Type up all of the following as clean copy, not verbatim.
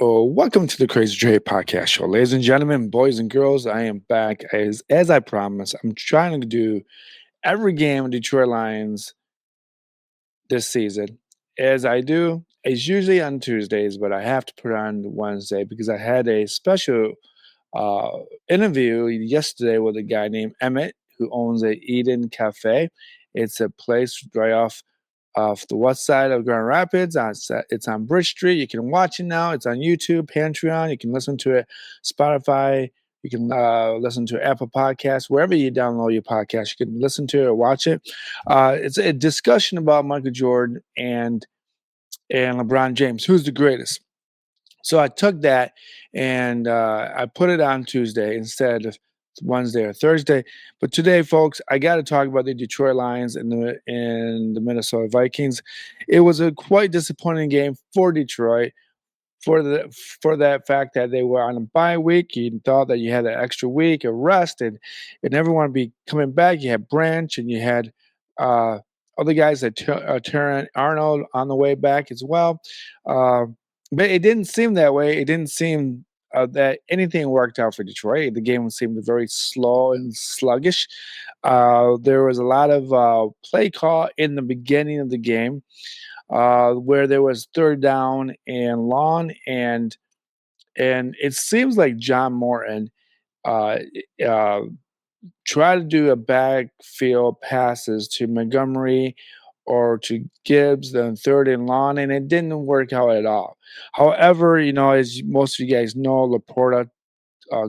Oh, welcome to the Crazy Trade Podcast Show, ladies and gentlemen, boys and girls. I am back as I promised. I'm trying to do every game of Detroit Lions this season, as I do. It's usually on Tuesdays, but I have to put on Wednesday because I had a special uh, interview yesterday with a guy named Emmett who owns a Eden Cafe. It's a place right off the west side of Grand Rapids. It's on Bridge Street. You can watch it now. It's on YouTube, Patreon. You can listen to it, Spotify. You can listen to Apple Podcasts, wherever you download your podcast. You can listen to it or watch it. It's a discussion about Michael Jordan and LeBron James. Who's the greatest? So I took that and I put it on Tuesday instead of Wednesday or Thursday. But today, folks, I got to talk about the Detroit Lions and the Minnesota Vikings. It was a quite disappointing game for Detroit for that fact that they were on a bye week. You thought that you had an extra week of rest and everyone would be coming back. You had Branch and you had uh, other guys like Terran Arnold on the way back as well. Uh, but it didn't seem that way. It didn't seem that anything worked out for Detroit. The game seemed very slow and sluggish. There was a lot of play call in the beginning of the game where there was third down and long, and it seems like John Morton uh, uh, tried to do a backfield passes to Montgomery or to Gibbs on third and long, and it didn't work out at all. However, as most of you guys know, Laporta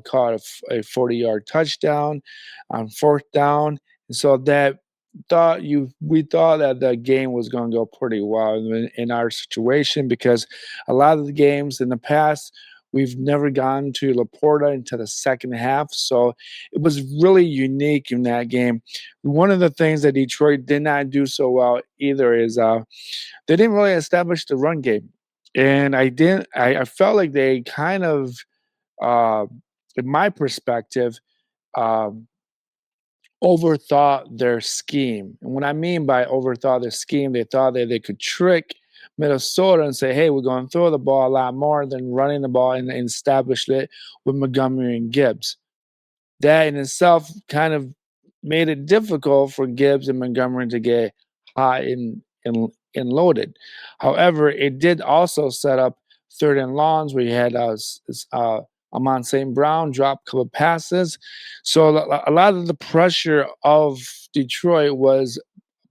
caught a 40-yard touchdown on fourth down. And so that we thought that the game was going to go pretty well in our situation because a lot of the games in the past we've never gone to Laporta into the second half. So it was really unique in that game. One of the things that Detroit did not do so well either is they didn't really establish the run game. And I felt like they kind of uh, in my perspective, um, overthought their scheme. And what I mean by overthought their scheme, they thought that they could trick Minnesota and say, hey, we're going to throw the ball a lot more than running the ball and establish it with Montgomery and Gibbs. That in itself kind of made it difficult for Gibbs and Montgomery to get hot and loaded. However, it did also set up third and longs where you had Amon St. Brown drop a couple of passes. So a lot of the pressure of Detroit was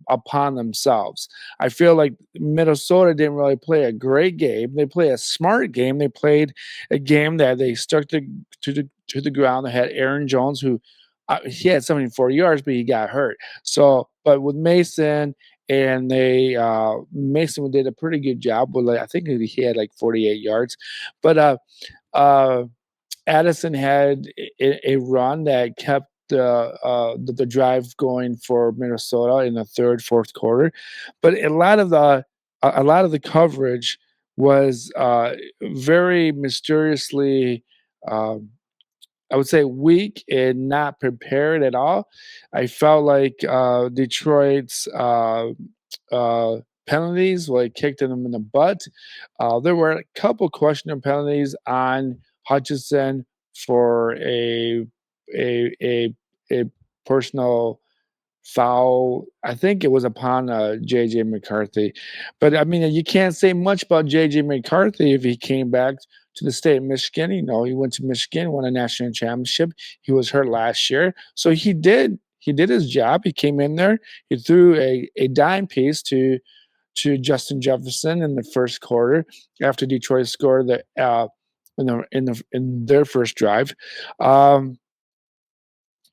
upon themselves. I feel like Minnesota didn't really play a great game. They played a smart game. They played a game that they stuck to the ground. They had Aaron Jones, who he had 74 yards, but he got hurt. So, but with Mason and Mason did a pretty good job. With I think he had like 48 yards, but uh, Addison had a run that kept the drive going for Minnesota in the third, fourth quarter, but a lot of the coverage was very mysteriously, I would say, weak and not prepared at all. I felt like Detroit's penalties like kicked them in the butt. There were a couple questionable penalties on Hutchinson for a a a personal foul. I think it was upon JJ McCarthy. But I mean, you can't say much about JJ McCarthy if he came back to the state of Michigan. He went to Michigan, won a national championship. He was hurt last year. So he did his job. He came in there, he threw a dime piece to Justin Jefferson in the first quarter after Detroit scored in their first drive.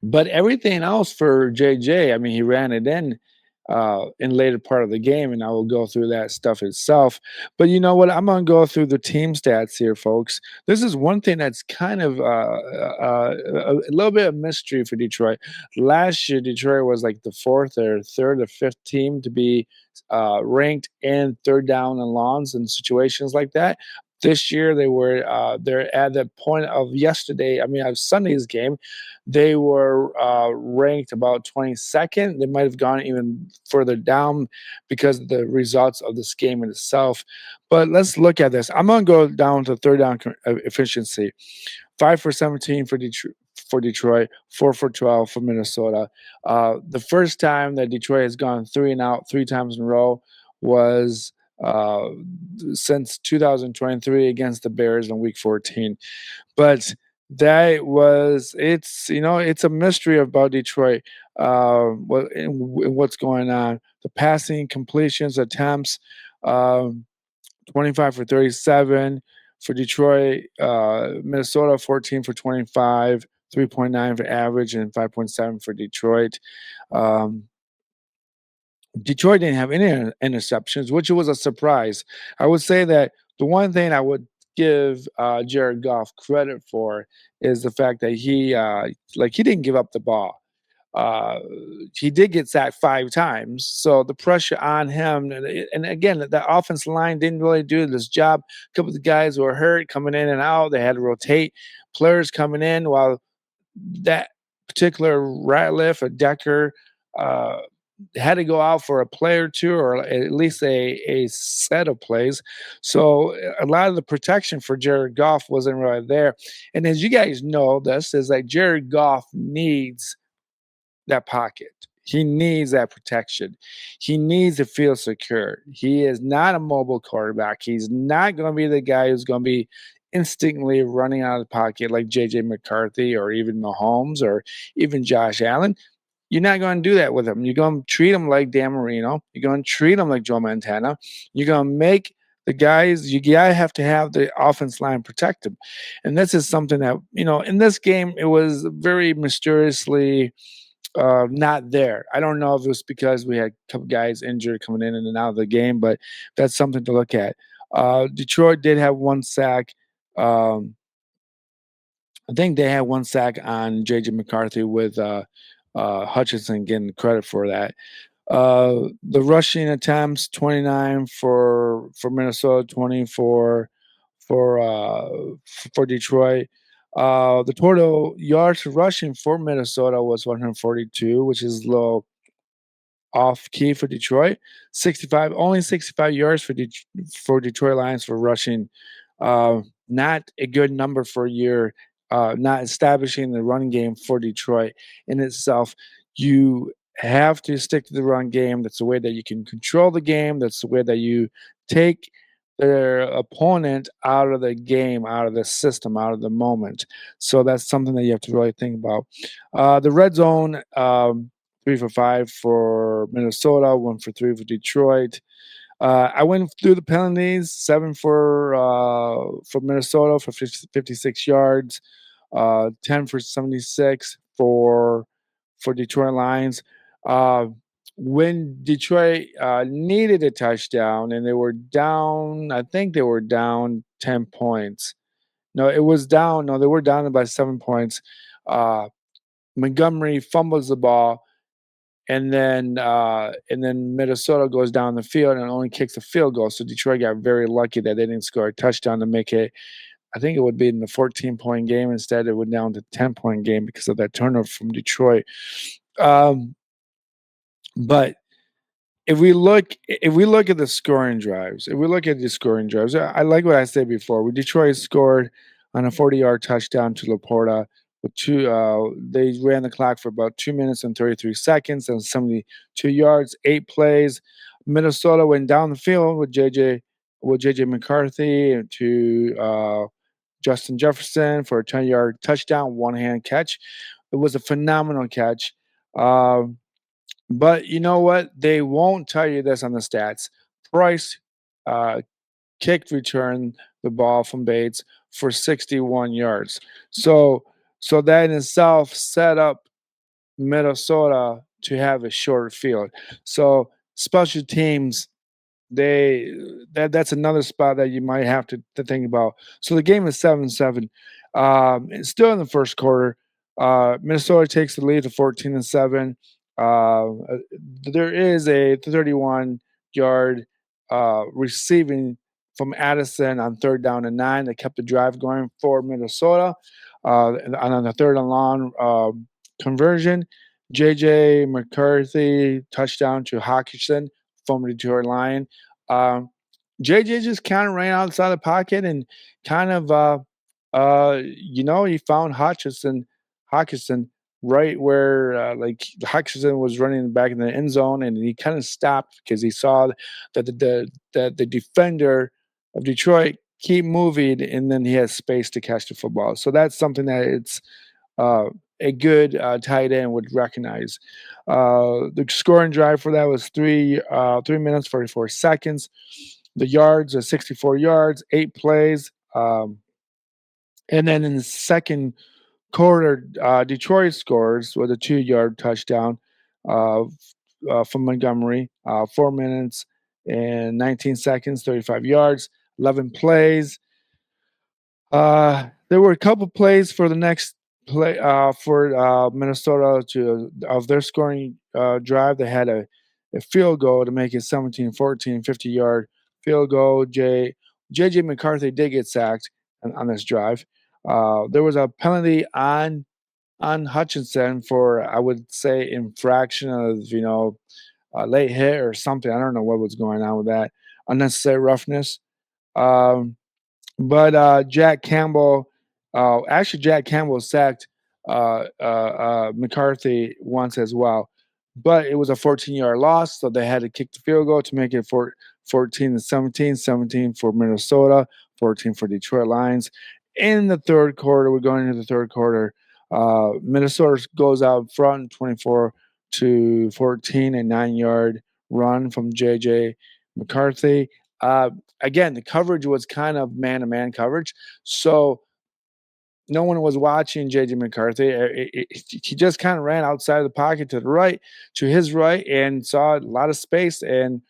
But everything else for JJ, I mean, he ran it in later part of the game, and I will go through that stuff itself. But you know what? I'm gonna go through the team stats here, folks. This is one thing that's kind of a little bit of mystery for Detroit. Last year, Detroit was like the fourth or third or fifth team to be ranked in third down and longs and situations like that. This year, they're at the point of yesterday. I mean, of Sunday's game, they were ranked about 22nd. They might have gone even further down because of the results of this game in itself. But let's look at this. I'm going to go down to third down efficiency. 5 for 17 for Detroit, 4 for 12 for Minnesota. The first time that Detroit has gone three and out 3 times in a row was uh, since 2023 against the Bears in Week 14. But it's a mystery about Detroit. What's going on? The passing completions attempts. Um, 25 for 37 for Detroit. Minnesota, 14 for 25, 3.9 for average, and 5.7 for Detroit. Um, Detroit didn't have any interceptions, which was a surprise. I would say that the one thing I would give Jared Goff credit for is the fact that he didn't give up the ball. Uh, he did get sacked 5 times, so the pressure on him, and again, the offense line didn't really do this job. A couple of the guys were hurt coming in and out. They had to rotate players coming in while that particular Ratliff or Decker uh, had to go out for a play or two, or at least a set of plays. So a lot of the protection for Jared Goff wasn't really there. And as you guys know, this is like Jared Goff needs that pocket. He needs that protection. He needs to feel secure. He is not a mobile quarterback. He's not going to be the guy who's going to be instantly running out of the pocket like JJ McCarthy or even Mahomes or even Josh Allen. You're not going to do that with him. You're going to treat him like Dan Marino. You're going to treat him like Joe Montana. You're going to make the guys, you gotta have to have the offense line protect him. And this is something that, in this game, it was very mysteriously not there. I don't know if it was because we had a couple guys injured coming in and out of the game, but that's something to look at. Detroit did have 1 sack. Um, I think they had 1 sack on JJ McCarthy with Hutchinson getting credit for that. The rushing attempts 29 for Minnesota, 24 for Detroit. The total yards rushing for Minnesota was 142, which is low off key for Detroit. 65 yards for Detroit Lions for rushing. Not a good number for a year. Not establishing the run game for Detroit in itself. You have to stick to the run game. That's the way that you can control the game. That's the way that you take their opponent out of the game, out of the system, out of the moment. So that's something that you have to really think about. The red zone. 3 for 5 for Minnesota, 1 for 3 for Detroit. I went through the penalties, 7 for Minnesota for 56 yards, 10 for 76 for Detroit Lions. Uh, when Detroit needed a touchdown and they were down, I think they were down 10 points. No, it was down. No, they were down by 7 points. Montgomery fumbles the ball, and then Minnesota goes down the field and only kicks a field goal. So Detroit got very lucky that they didn't score a touchdown to make it. I think it would be in the 14-point game. Instead, it went down to 10-point game because of that turnover from Detroit. But if we look at the scoring drives, I like what I said before. When Detroit scored on a 40-yard touchdown to Laporta with they ran the clock for about 2 minutes and 33 seconds and 72 yards, 8 plays. Minnesota went down the field with JJ McCarthy to Justin Jefferson for a 10-yard touchdown, one-hand catch. It was a phenomenal catch. Um, but you know what? They won't tell you this on the stats. Price uh, kicked return the ball from Bates for 61 yards. So that in itself set up Minnesota to have a short field. So special teams, they that's another spot that you might have to think about. So the game is 7-7. It's still in the first quarter. Minnesota takes the lead to 14-7. There is a 31-yard receiving from Addison on 3rd down and 9. They kept the drive going for Minnesota. And on the 3rd and long conversion, J.J. McCarthy touchdown to Hawkinson from the Detroit Lion. Um, JJ just kind of ran outside the pocket and kind of, he found Hawkinson right where, like Hawkinson was running back in the end zone, and he kind of stopped because he saw that the defender of Detroit keep moving, and then he has space to catch the football. So that's something that it's uh, a good tight end would recognize. The scoring drive for that was 3 minutes 44 seconds. The yards are 64 yards, 8 plays. And then in the second quarter, Detroit scores with a 2-yard touchdown uh, from Montgomery. 4 minutes and 19 seconds, 35 yards, 11 plays. There were a couple plays for the next play for Minnesota to of their scoring drive. They had a field goal to make it 17-14, 50-yard field goal. J.J. McCarthy did get sacked on this drive. There was a penalty on Hutchinson for, I would say, infraction of late hit or something. I don't know what was going on with that. Unnecessary roughness. Um, but Jack Campbell sacked McCarthy once as well. But it was a 14-yard loss, so they had to kick the field goal to make it 14-17, 17 for Minnesota, 14 for Detroit Lions. In the third quarter, we're going into the third quarter. Minnesota goes out front 24-14, a 9-yard run from J.J. McCarthy. Uh, Again, the coverage was kind of man-to-man coverage, so no one was watching J.J. McCarthy. He just kind of ran outside of the pocket to his right, and saw a lot of space. And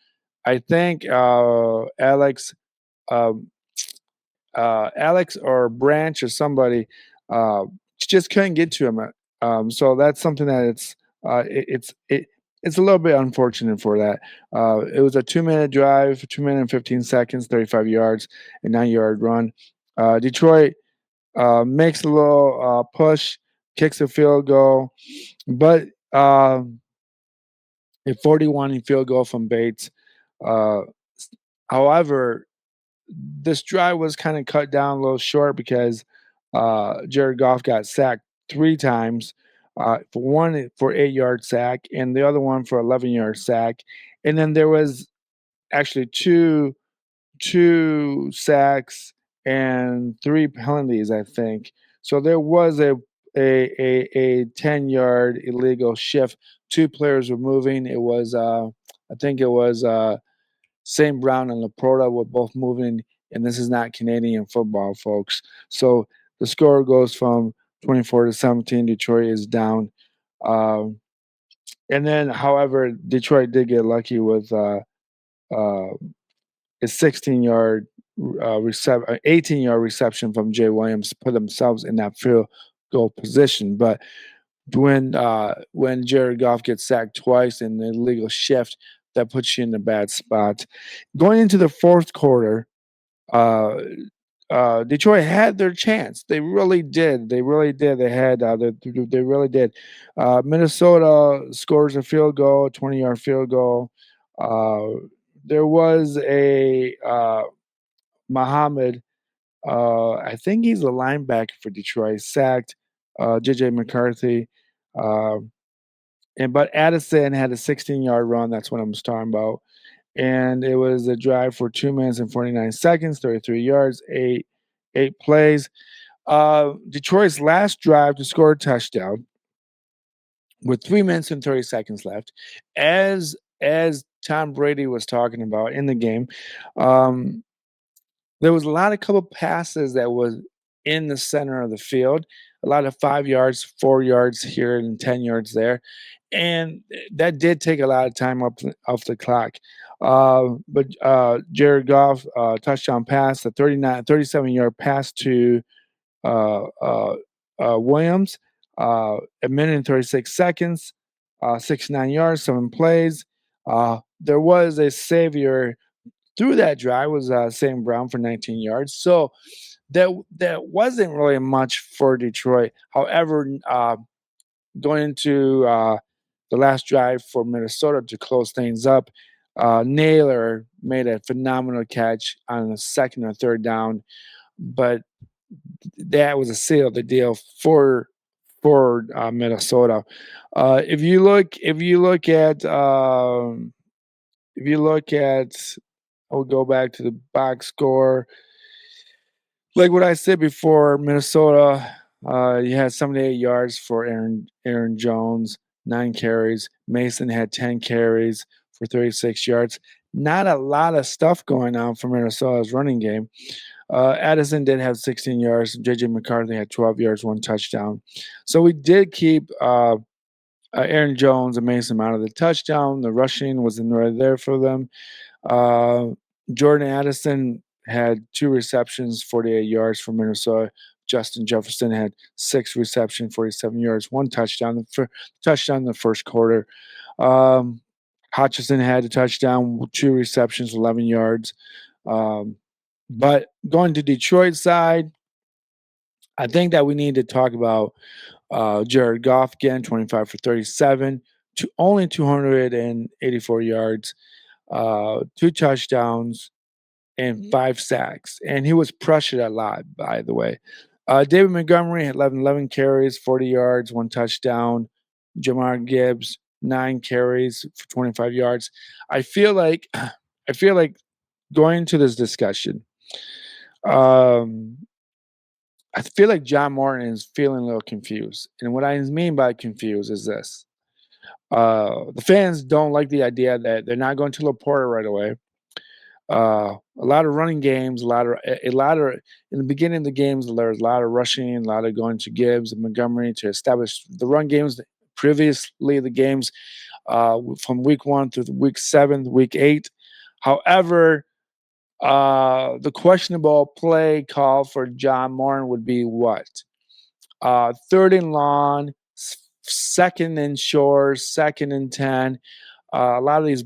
I think um, Alex or Branch or somebody uh, just couldn't get to him. So that's something that it's a little bit unfortunate for that. It was a 2-minute drive, 2 minutes and 15 seconds, 35 yards, a 9-yard run. Detroit makes a little push, kicks a field goal, but a 41 field goal from Bates. Uh, However, this drive was kind of cut down a little short because Jared Goff got sacked 3 times. For one for 8-yard sack, and the other one for 11-yard sack, and then there was actually two sacks and 3 penalties, I think. So there was a 10-yard illegal shift. 2 players were moving. It was I think it was St. Brown and Laporta were both moving, and this is not Canadian football, folks. So the score goes from 24-17. Detroit is down. Um, and then, however, Detroit did get lucky with uh, a 16-yard 18-yard reception from Jay Williams to put themselves in that field goal position. But when Jared Goff gets sacked twice in the illegal shift, that puts you in a bad spot. Going into the fourth quarter, uh, Detroit had their chance. They really did. They really did. They really did. Minnesota scores a field goal, 20-yard field goal. There was a Muhammad. I think he's a linebacker for Detroit. Sacked J.J. McCarthy. Uh, but Addison had a 16-yard run. That's what I'm talking about. And it was a drive for 2 minutes and 49 seconds, 33 yards, eight plays. Detroit's last drive to score a touchdown with 3 minutes and 30 seconds left, as Tom Brady was talking about in the game. Um, there was a lot of couple passes that was in the center of the field, a lot of 5 yards, 4 yards here, and 10 yards there, and that did take a lot of time off the clock. But Jared Goff touchdown pass, a 37-yard pass to uh, uh, Williams, a minute and 36 seconds, 69 yards, 7 plays. There was a savior through that drive was St. Brown for 19 yards. So that wasn't really much for Detroit. However, going into the last drive for Minnesota to close things up, Naylor made a phenomenal catch on the second or third down, but that was a seal of the deal for Minnesota. If you look at, I'll go back to the box score. Like what I said before, Minnesota, you had 78 yards for Aaron Jones, 9 carries. Mason had 10 carries for 36 yards. Not a lot of stuff going on for Minnesota's running game. Addison did have 16 yards. JJ McCarthy had 12 yards, 1 touchdown. So we did keep Aaron Jones and Mason out of the touchdown. The rushing wasn't right there for them. Uh, Jordan Addison had 2 receptions, 48 yards for Minnesota. Justin Jefferson had 6 receptions, 47 yards, 1 touchdown. Touchdown in the first quarter. Um, Hutchinson had a touchdown, 2 receptions, 11 yards. But going to Detroit side, I think that we need to talk about Jared Goff again, 25 for 37, only 284 yards, 2 touchdowns, and 5 sacks. And he was pressured a lot, by the way. David Montgomery had 11 carries, 40 yards, 1 touchdown. Jamar Gibbs, 9 carries for 25 yards. I feel like going into this discussion, um, I feel like John Morton is feeling a little confused. And what I mean by confused is this. The fans don't like the idea that they're not going to Laporta right away. A lot of running games, a lot of in the beginning of the games, there's a lot of rushing, a lot of going to Gibbs and Montgomery to establish the run games. Previously, the games from week 1 through week 7, week 8. However, the questionable play call for John Morton would be what? Third and long, second and short, second and 10. A lot of these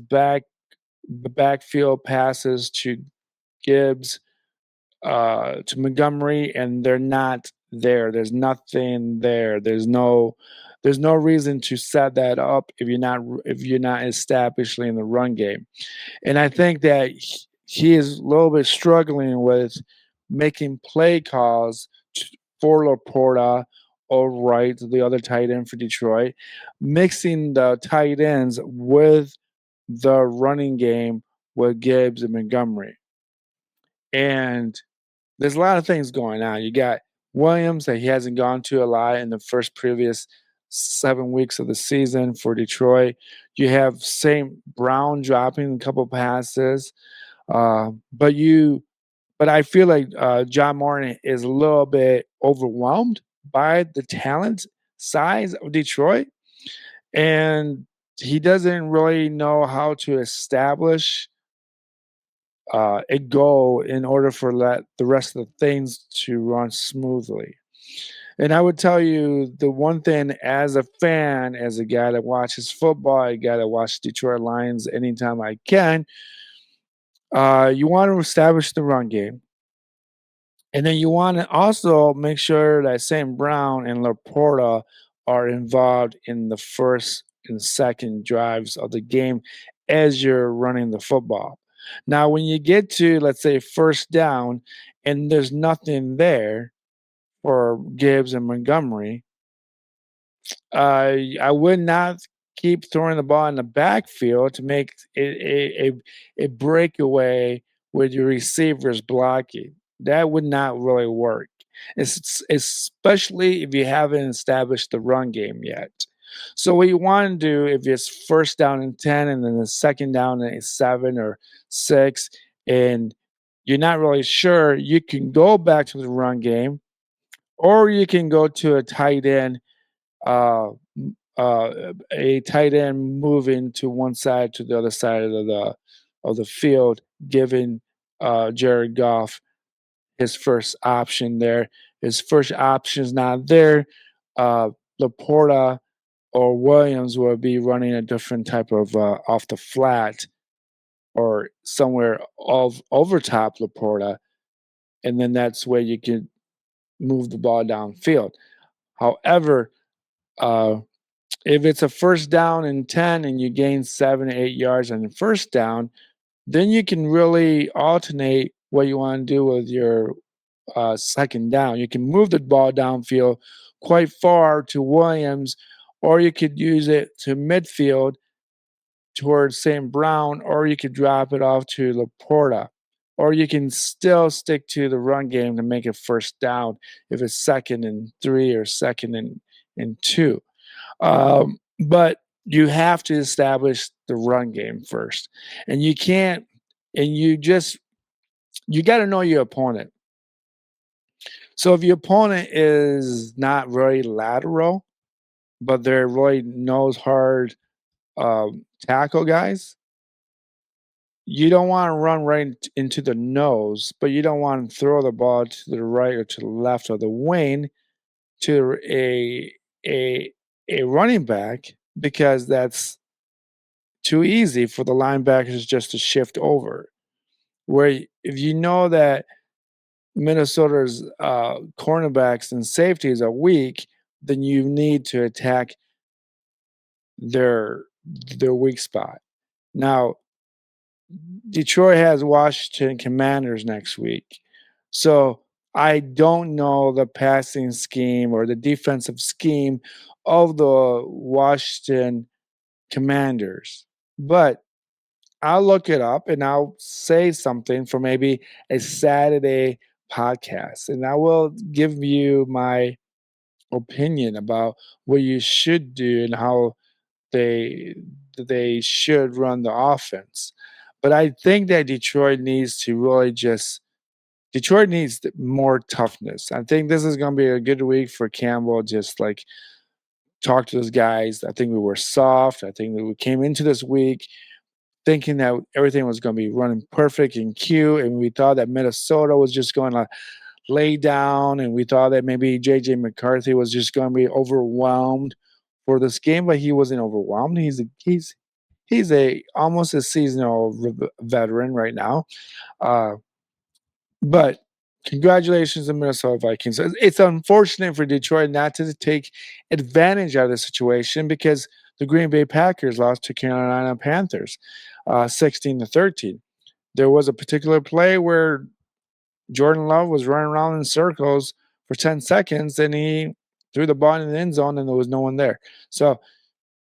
backfield passes to Gibbs, to Montgomery, and they're not there. There's nothing there. There's no reason to set that up if you're not establishing the run game. And I think that he is a little bit struggling with making play calls for Laporta or Wright, the other tight end for Detroit, mixing the tight ends with the running game with Gibbs and Montgomery. And there's a lot of things going on. You got Williams that he hasn't gone to a lot in the previous 7 weeks of the season for Detroit. You have St. Brown dropping a couple passes. Uh, but you but I feel like John Morton is a little bit overwhelmed by the talent size of Detroit, and he doesn't really know how to establish a goal in order for the rest of the things to run smoothly. And I would tell you the one thing as a fan, as a guy that watches football, a guy that watches Detroit Lions anytime I can, you want to establish the run game. And then you want to also make sure that St. Brown and Laporta are involved in the first and second drives of the game as you're running the football. Now, when you get to, let's say, first down and there's nothing there for Gibbs and Montgomery, I would not keep throwing the ball in the backfield to make a breakaway with your receivers blocking. That would not really work, especially if you haven't established the run game yet. So what you want to do if it's first down and 10 and then the second down and 7 or 6 and you're not really sure, you can go back to the run game or you can go to a tight end uh, a tight end moving to one side to the other side of the field, giving Jared Goff his first option there. His first option is not there. Laporta or Williams will be running a different type of off the flat or somewhere over top Laporta, and then that's where you can move the ball downfield. However, uh, if it's a first down and 10 and you gain 7 or 8 yards on the first down, then you can really alternate what you want to do with your second down. You can move the ball downfield quite far to Williams, or you could use it to midfield towards St. Brown, or you could drop it off to Laporta, or you can still stick to the run game to make it first down if it's 2nd and 3 or 2nd and 2. But you have to establish the run game first, and you can't, and you got to know your opponent. So if your opponent is not very lateral, but they're really nose hard tackle guys, you don't want to run right into the nose, but you don't want to throw the ball to the right or to the left of the wing to a a running back, because that's too easy for the linebackers just to shift over. Where if you know that Minnesota's cornerbacks and safeties are weak, then you need to attack their their weak spot. Now, Detroit has Washington Commanders next week. So I don't know the passing scheme or the defensive scheme of the Washington Commanders. But I'll look it up and I'll say something for maybe a Saturday podcast. And I will give you my opinion about what you should do and how they they should run the offense. But I think that Detroit needs to really just Detroit needs more toughness. I think this is going to be a good week for Campbell. Just like talk to those guys. I think we were soft. I think that we came into this week thinking that everything was going to be running perfect in Q, and we thought that Minnesota was just going to lay down, and we thought that maybe JJ McCarthy was just going to be overwhelmed for this game, but he wasn't overwhelmed. He's a almost a seasonal veteran right now. Uh, but congratulations to Minnesota Vikings. It's unfortunate for Detroit not to take advantage of the situation, because the Green Bay Packers lost to Carolina Panthers 16-13. There was a particular play where Jordan Love was running around in circles for 10 seconds and he threw the ball in the end zone and there was no one there. So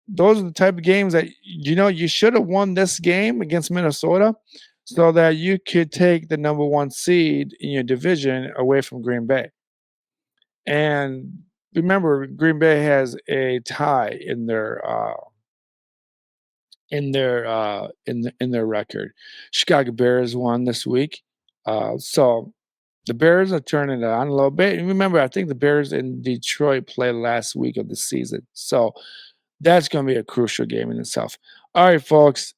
those are the type of games that you should have won this game against Minnesota so that you could take the number 1 seed in your division away from Green Bay. And remember, Green Bay has a tie in their record. Chicago Bears won this week. So the Bears are turning it on a little bit. And remember, I think the Bears in Detroit played last week of the season. So that's going to be a crucial game in itself. All right, folks.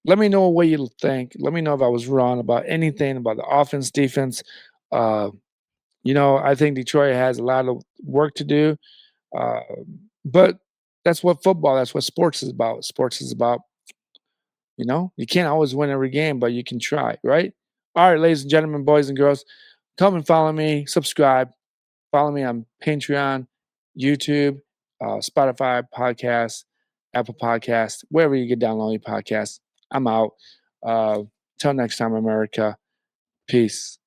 Let me know what you think. Let me know if I was wrong about anything about the offense, defense. Uh, I think Detroit has a lot of work to do. Uh, but that's what sports is about. Sports is about, you can't always win every game, but you can try, right? All right, ladies and gentlemen, boys and girls, come and follow me, subscribe, follow me on Patreon, YouTube, Spotify podcasts, Apple Podcasts, wherever you get downloading podcasts. I'm out. Till next time, America. Peace.